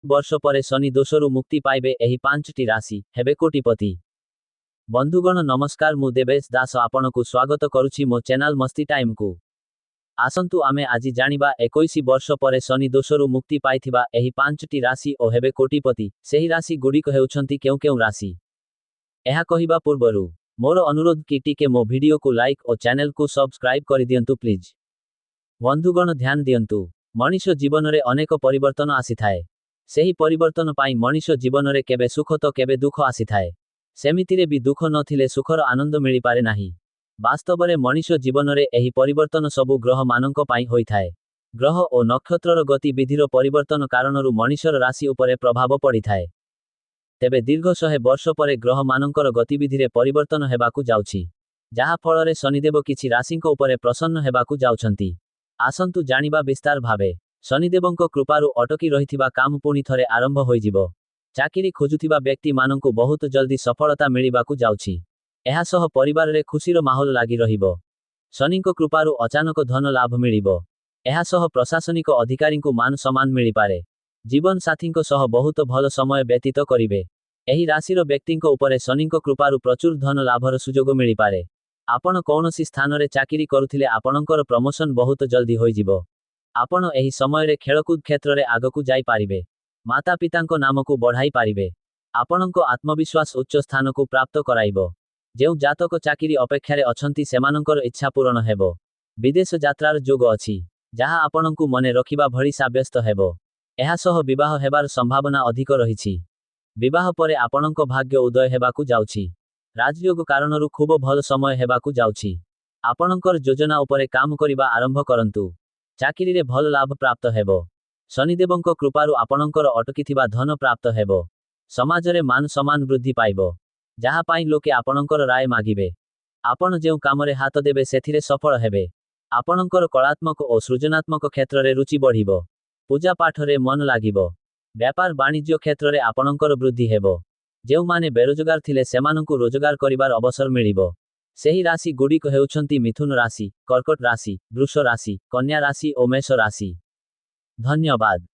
वर्ष पर शनि दोषरु मुक्ति पाइबे एही 5टी राशि हेबे कोटिपति। बंधुगण नमस्कार, मु देवेश दास आपनकु स्वागत करुछि मो चैनल मस्ती टाइम को। आसंतु आमे आजि जानिबा 21 वर्ष पर शनि दोषरु मुक्ति पाइथिबा एही 5टी राशि ओ हेबे कोटिपति। सेही राशि गुडिक हेउछंती केउ केउ राशि। एहा कहिबा पूर्वरु मोर अनुरोध कि टिके मो वीडियो को लाइक और चैनल को सब्सक्राइब करि दियंतु प्लीज। बंधुगण ध्यान दियंतु, मनीष जीवन रे अनेक परिवर्तन आसी थाए। सेही परिवर्तन पाई मनीष जीवन रे केबे सुख तो केबे दुख आसी थाए। सेमितिरे भी दुख नथिले सुखर आनंद मिली पारे नाही। वास्तव रे मनीष जीवन रे एही परिवर्तन सबु ग्रह मानंक पाई होई थाए। ग्रह ओ नक्षत्रर गतिविधिर परिवर्तन कारणरु मनीषर राशि उपरे प्रभाव पड़ी थाए। तेबे दीर्घ 100 वर्ष पर ग्रह मानंकर गतिविधिरे परिवर्तन हेबाकु जाउछि, जाहा फलरे शनिदेव किछि राशिंक उपरे प्रसन्न हेबाकु जाउछंती। आसंतु जानिबा विस्तार भावे। शनिदेवंक कृपारु अटकी रहिथिबा काम पुणी थरे आरंभ होइजिबो। चाकिरी खोजुथिबा व्यक्ति मानंकु बहुत जल्दी सफलता मिलिबाकु जाउछि। एहा सह परिवार रे खुशीर माहौल लागि रहिबो। शनिंक कृपारु अचानक धन लाभ मिलिबो। एहा सह प्रशासनिक अधिकारींकु मान सम्मान मिलि पारे। जीवन साथींक सह बहुत भल समय व्यतीत करिवे। एही राशिर व्यक्तिंक उपरे शनिंक कृपारु प्रचुर धन लाभर सुजोग मिलि पारे। आपण कौनसी स्थान रे चाकिरी करुथिले आपणकर प्रमोशन बहुत जल्दी होइजिबो। आपण एही समय रे खेलकूद क्षेत्र रे आगकु जाई पारिबे। माता पितांको नामकु बढ़ाई पारिबे। आपणको आत्मविश्वास उच्च स्थान को प्राप्त कराइबो। जेउ जातक चाकिरी अपेक्षा रे अछंती सेमानंकर इच्छा पूर्ण हेबो। विदेश यात्रार जोग अछि, जहा आपणको मने रखिबा भଳି साब्यस्त हेबो। एहा सह विवाह हेबार संभावना अधिक रहिछि। विवाह परे आपणको भाग्य उदय हेबाकु जाउछि। राजयोग कारणरु खूब भल समय हेबाकु जाउछि। आपणकर योजना उपरे काम करिबा आरंभ करंतु। चाकिरी रे भल लाभ प्राप्त हेबो। शनिदेवंक कृपारु आपणकर अटकीथिबा धन प्राप्त हेबो। समाज रे मान सम्मान वृद्धि पाइबो, जहा पाई लोके आपणकर राय मागिबे। आपण जेउ कामरे हाथ देबे सेथिरे सफल हेबे। आपणकर कलात्मक और सृजनात्मक क्षेत्र रे रुचि बढ़िबो। पूजा पाठ रे मन लागिबो। व्यापार वाणिज्य क्षेत्र रे आपणकर वृद्धि हेबो। जेउ माने बेरोजगार थिले सेमानंकु रोजगार करिबार अवसर मिलिबो। सेही राशि गुडिक हेउछंती मिथुन राशि, कर्कट राशि, वृष राशि, कन्या राशि और मेष राशि। धन्यवाद।